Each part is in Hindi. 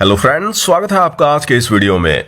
हेलो फ्रेंड्स, स्वागत है आपका आज के इस वीडियो में।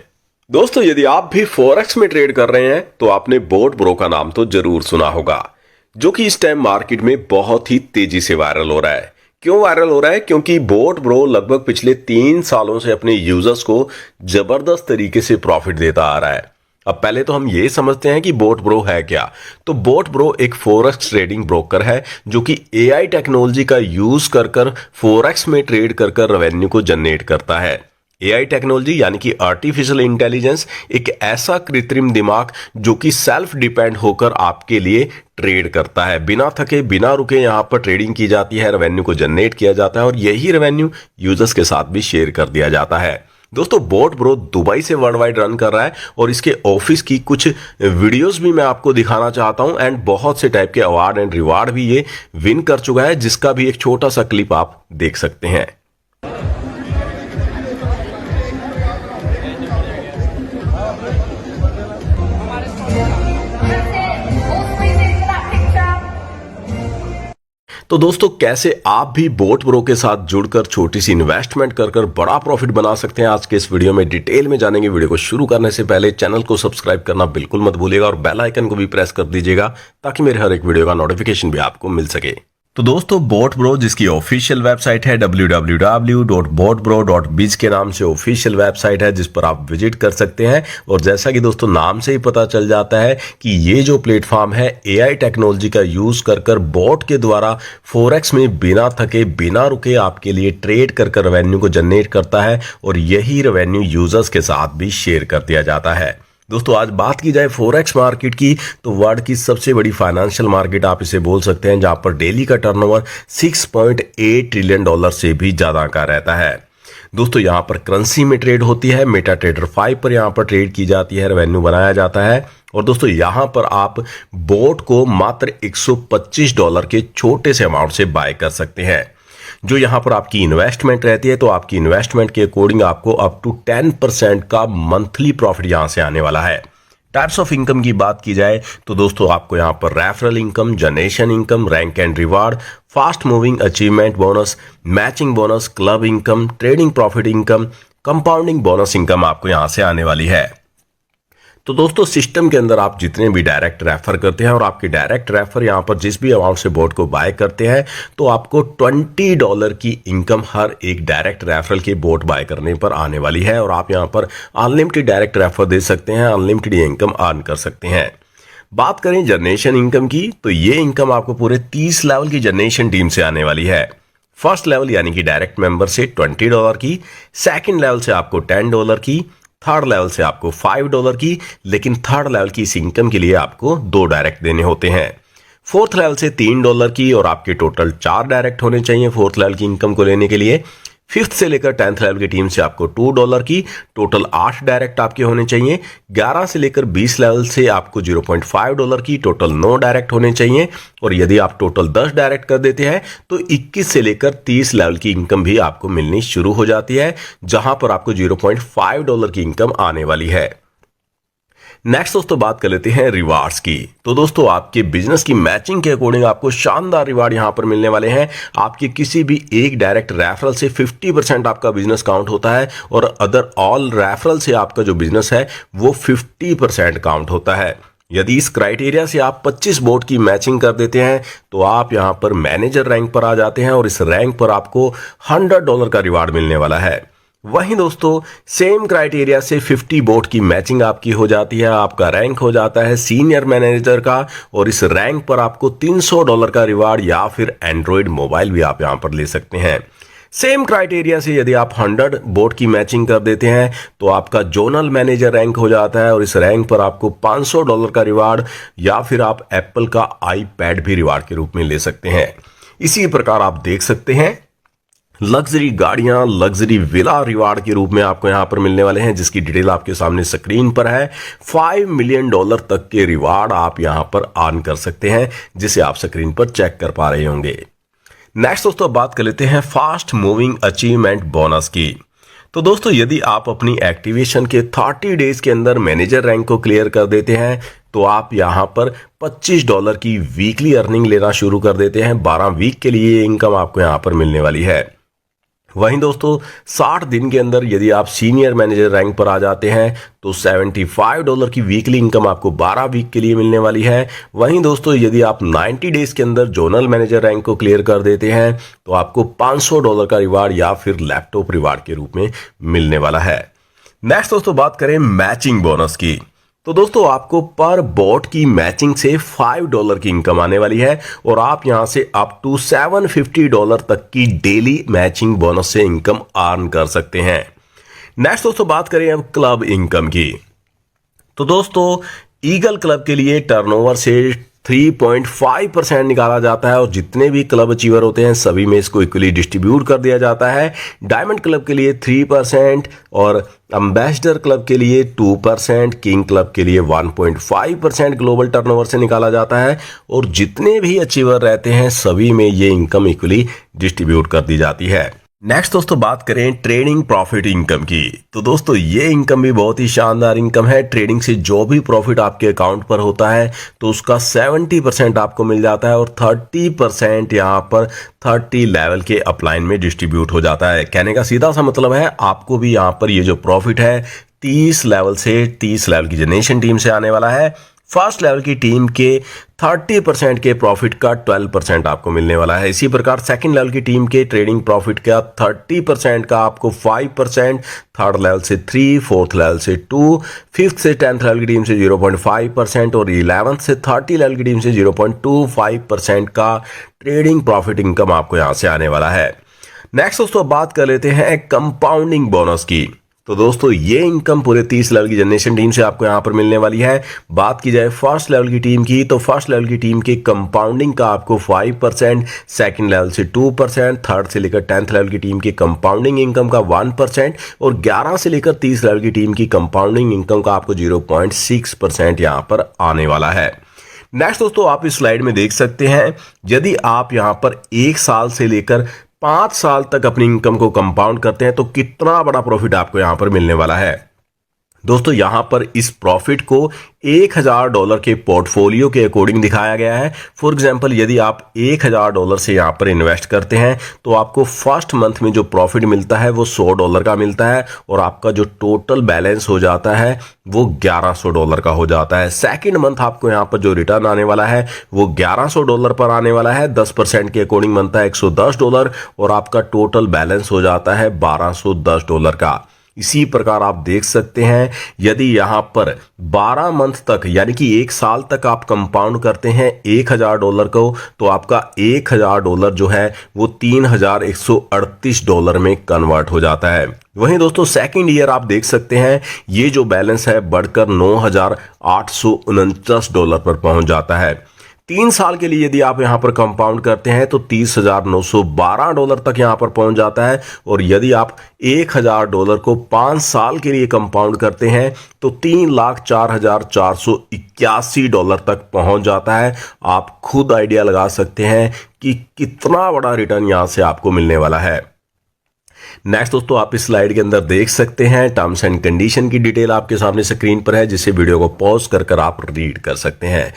दोस्तों, यदि आप भी फॉरेक्स में ट्रेड कर रहे हैं तो आपने बोट ब्रो का नाम तो जरूर सुना होगा, जो कि इस टाइम मार्केट में बहुत ही तेजी से वायरल हो रहा है। क्यों वायरल हो रहा है? क्योंकि बोट ब्रो लगभग पिछले 3 सालों से अपने यूजर्स को जबरदस्त तरीके से प्रॉफिट देता आ रहा है। अब पहले तो हम ये समझते हैं कि बोट ब्रो है क्या। तो बोट ब्रो एक फॉरेक्स ट्रेडिंग ब्रोकर है जो कि एआई टेक्नोलॉजी का यूज कर फॉरेक्स में ट्रेड कर रेवेन्यू को जनरेट करता है। एआई टेक्नोलॉजी यानी कि आर्टिफिशियल इंटेलिजेंस एक ऐसा कृत्रिम दिमाग जो कि सेल्फ डिपेंड होकर आपके लिए ट्रेड करता है। बिना थके बिना रुके यहां पर ट्रेडिंग की जाती है, रेवेन्यू को जनरेट किया जाता है और यही रेवेन्यू यूजर्स के साथ भी शेयर कर दिया जाता है। दोस्तों, बोट ब्रो दुबई से वर्ल्ड वाइड रन कर रहा है और इसके ऑफिस की कुछ वीडियोस भी मैं आपको दिखाना चाहता हूं एंड बहुत से टाइप के अवार्ड एंड रिवार्ड भी ये विन कर चुका है, जिसका भी एक छोटा सा क्लिप आप देख सकते हैं। तो दोस्तों, कैसे आप भी बोट ब्रो के साथ जुड़कर छोटी सी इन्वेस्टमेंट कर बड़ा प्रॉफिट बना सकते हैं, आज के इस वीडियो में डिटेल में जानेंगे। वीडियो को शुरू करने से पहले चैनल को सब्सक्राइब करना बिल्कुल मत भूलिएगा और बेल आइकन को भी प्रेस कर दीजिएगा ताकि मेरे हर एक वीडियो का नोटिफिकेशन भी आपको मिल सके। तो दोस्तों, बोट ब्रो जिसकी ऑफिशियल वेबसाइट है www.botbro.biz के नाम से ऑफिशियल वेबसाइट है, जिस पर आप विजिट कर सकते हैं। और जैसा कि दोस्तों नाम से ही पता चल जाता है कि ये जो प्लेटफॉर्म है एआई टेक्नोलॉजी का यूज कर बोट के द्वारा फॉरेक्स में बिना थके बिना रुके आपके लिए ट्रेड कर रेवेन्यू को जनरेट करता है और यही रेवेन्यू यूजर्स के साथ भी शेयर कर दिया जाता है। दोस्तों, आज बात की जाए फॉरेक्स मार्केट की तो वर्ल्ड की सबसे बड़ी फाइनेंशियल मार्केट आप इसे बोल सकते हैं, जहां पर डेली का टर्नओवर 6.8 ट्रिलियन डॉलर से भी ज्यादा का रहता है। दोस्तों, यहां पर करेंसी में ट्रेड होती है, मेटा ट्रेडर 5 पर यहां पर ट्रेड की जाती है, रेवेन्यू बनाया जाता है। और दोस्तों, यहां पर आप बोट को मात्र $125 के छोटे से अमाउंट से बाय कर सकते हैं। जो यहां पर आपकी इन्वेस्टमेंट रहती है तो आपकी इन्वेस्टमेंट के अकॉर्डिंग आपको अप टू 10% का मंथली प्रॉफिट यहां से आने वाला है। टाइप्स ऑफ इनकम की बात की जाए तो दोस्तों आपको यहां पर referral income, generation income, rank and reward, fast moving achievement bonus, matching bonus, club income, trading profit income, compounding bonus income आपको यहां से आने वाली है। तो दोस्तों, सिस्टम के अंदर आप जितने भी डायरेक्ट रेफर करते हैं और आपके डायरेक्ट रेफर यहां पर जिस भी अमाउंट से बोट को बाय करते हैं तो आपको $20 की इनकम हर एक डायरेक्ट रेफरल के बोट बाय करने पर आने वाली है। और आप यहां पर अनलिमिटेड डायरेक्ट रेफर दे सकते हैं, अनलिमिटेड इनकम अर्न कर सकते हैं। बात करें जनरेशन इनकम की तो ये इनकम आपको पूरे 30 लेवल की जनरेशन टीम से आने वाली है। फर्स्ट लेवल यानी कि डायरेक्ट मेंबर से $20 की, सेकेंड लेवल से आपको $10 की, थर्ड लेवल से आपको $5 की, लेकिन थर्ड लेवल की इस इनकम के लिए आपको 2 डायरेक्ट देने होते हैं। फोर्थ लेवल से $3 की और आपके टोटल 4 डायरेक्ट होने चाहिए फोर्थ लेवल की इनकम को लेने के लिए। फिफ्थ से लेकर 10th लेवल की टीम से आपको $2 की, टोटल 8 डायरेक्ट आपके होने चाहिए। 11 से लेकर 20 लेवल से आपको $0.5 की, टोटल 9 डायरेक्ट होने चाहिए। और यदि आप टोटल 10 डायरेक्ट कर देते हैं तो 21 से लेकर 30 लेवल की इनकम भी आपको मिलनी शुरू हो जाती है, जहां पर आपको $0.5 की इनकम आने वाली है। नेक्स्ट दोस्तों बात कर लेते हैं रिवार्ड्स की। तो दोस्तों, आपके बिजनेस की मैचिंग के अकॉर्डिंग आपको शानदार रिवार्ड यहां पर मिलने वाले हैं। आपके किसी भी एक डायरेक्ट रेफरल से 50% आपका बिजनेस काउंट होता है और अदर ऑल रेफरल से आपका जो बिजनेस है वो 50% काउंट होता है। यदि इस क्राइटेरिया से आप 25 बोट की मैचिंग कर देते हैं तो आप यहां पर मैनेजर रैंक पर आ जाते हैं और इस रैंक पर आपको $100 का रिवार्ड मिलने वाला है। वहीं दोस्तों, सेम क्राइटेरिया से 50 बोट की मैचिंग आपकी हो जाती है, आपका रैंक हो जाता है सीनियर मैनेजर का और इस रैंक पर आपको $300 का रिवार्ड या फिर एंड्रॉयड मोबाइल भी आप यहां पर ले सकते हैं। सेम क्राइटेरिया से यदि आप 100 बोट की मैचिंग कर देते हैं तो आपका जोनल मैनेजर रैंक हो जाता है और इस रैंक पर आपको $500 का रिवार्ड या फिर आप एप्पल का आईपैड भी रिवार्ड के रूप में ले सकते हैं। इसी प्रकार आप देख सकते हैं लग्जरी गाड़ियां, लग्जरी विला रिवार्ड के रूप में आपको यहां पर मिलने वाले हैं, जिसकी डिटेल आपके सामने स्क्रीन पर है। $5 मिलियन तक के रिवार्ड आप यहां पर अर्न कर सकते हैं, जिसे आप स्क्रीन पर चेक कर पा रहे होंगे। नेक्स्ट दोस्तों बात कर लेते हैं फास्ट मूविंग अचीवमेंट बोनस की। तो दोस्तों, यदि आप अपनी एक्टिवेशन के 30 डेज के अंदर मैनेजर रैंक को क्लियर कर देते हैं तो आप यहां पर $25 की वीकली अर्निंग लेना शुरू कर देते हैं। 12 वीक के लिए इनकम आपको यहां पर मिलने वाली है। वहीं दोस्तों 60 दिन के अंदर यदि आप सीनियर मैनेजर रैंक पर आ जाते हैं तो $75 की वीकली इनकम आपको 12 वीक के लिए मिलने वाली है। वहीं दोस्तों यदि आप 90 डेज के अंदर जोनल मैनेजर रैंक को क्लियर कर देते हैं तो आपको $500 का रिवार्ड या फिर लैपटॉप रिवार्ड के रूप में मिलने वाला है। नेक्स्ट दोस्तों बात करें मैचिंग बोनस की, तो दोस्तों आपको पर बॉट की मैचिंग से $5 की इनकम आने वाली है और आप यहां से अप टू $750 तक की डेली मैचिंग बोनस से इनकम अर्न कर सकते हैं। नेक्स्ट दोस्तों बात करें अब क्लब इनकम की, तो दोस्तों ईगल क्लब के लिए टर्नओवर से 3.5% निकाला जाता है और जितने भी क्लब अचीवर होते हैं सभी में इसको इक्वली डिस्ट्रीब्यूट कर दिया जाता है। डायमंड क्लब के लिए 3% और एम्बेसडर क्लब के लिए 2%, किंग क्लब के लिए 1.5% ग्लोबल टर्नओवर से निकाला जाता है और जितने भी अचीवर रहते हैं सभी में ये इनकम इक्वली डिस्ट्रीब्यूट कर दी जाती है। नेक्स्ट दोस्तों बात करें ट्रेडिंग प्रॉफिट इनकम की, तो दोस्तों ये इनकम भी बहुत ही शानदार इनकम है। ट्रेडिंग से जो भी प्रॉफिट आपके अकाउंट पर होता है तो उसका 70% आपको मिल जाता है और 30% यहाँ पर 30 लेवल के अपलाइन में डिस्ट्रीब्यूट हो जाता है। कहने का सीधा सा मतलब है आपको भी यहाँ पर ये जो प्रॉफिट है 30 लेवल से 30 लेवल की जनरेशन टीम से आने वाला है। फर्स्ट लेवल की टीम के 30% के प्रॉफिट का 12% आपको मिलने वाला है। इसी प्रकार सेकंड लेवल की टीम के ट्रेडिंग प्रॉफिट का 30% का आपको 5%, थर्ड लेवल से 3, फोर्थ लेवल से 2, फिफ्थ से 10th लेवल की टीम से 0.5% और 11th से 30 लेवल की टीम से 0.25% का ट्रेडिंग प्रॉफिट इनकम आपको यहां से आने वाला है। नेक्स्ट दोस्तों बात कर लेते हैं कंपाउंडिंग बोनस की, तो दोस्तों ये इनकम पूरे 30 लेवल की जनरेशन टीम से आपको यहां पर मिलने वाली है। बात की जाए फर्स्ट लेवल की टीम की, तो फर्स्ट लेवल की टीम के कंपाउंडिंग का आपको 5%, सेकंड लेवल से 2%, थर्ड से लेकर 10th लेवल की टीम की कंपाउंडिंग इनकम का 1% और 11 से लेकर 30 लेवल की टीम की कंपाउंडिंग इनकम का आपको 0.6% यहां पर आने वाला है। नेक्स्ट दोस्तों आप इस स्लाइड में देख सकते हैं यदि आप यहां पर 1 साल से लेकर 5 साल तक अपनी इनकम को कंपाउंड करते हैं तो कितना बड़ा प्रॉफिट आपको यहां पर मिलने वाला है। दोस्तों यहां पर इस प्रॉफिट को $1000 के पोर्टफोलियो के अकॉर्डिंग दिखाया गया है। फॉर एग्जांपल यदि आप $1000 से यहां पर इन्वेस्ट करते हैं तो आपको फर्स्ट मंथ में जो प्रॉफिट मिलता है वो $100 का मिलता है और आपका जो टोटल बैलेंस हो जाता है वो $1100 का हो जाता है। सेकंड मंथ आपको यहां पर जो रिटर्न आने वाला है वो $1100 पर आने वाला है। 10% के अकॉर्डिंग बनता है $110 और आपका टोटल बैलेंस हो जाता है $1210 का। इसी प्रकार आप देख सकते हैं यदि यहां पर 12 मंथ तक यानी कि 1 साल तक आप कंपाउंड करते हैं $1000 को तो आपका $1000 जो है वो $3138 में कन्वर्ट हो जाता है। वहीं दोस्तों सेकंड ईयर आप देख सकते हैं ये जो बैलेंस है बढ़कर $9849 पर पहुंच जाता है। 3 साल के लिए यदि आप यहां पर कंपाउंड करते हैं तो $30,912 तक यहां पर पहुंच जाता है और यदि आप $1000 को 5 साल के लिए कंपाउंड करते हैं तो $3,04,481 तक पहुंच जाता है। आप खुद आइडिया लगा सकते हैं कि कितना बड़ा रिटर्न यहां से आपको मिलने वाला है। नेक्स्ट दोस्तों आप इस स्लाइड के अंदर देख सकते हैं टर्म्स एंड कंडीशन की डिटेल आपके सामने स्क्रीन पर है जिसे वीडियो को पॉज कर आप रीड कर सकते हैं।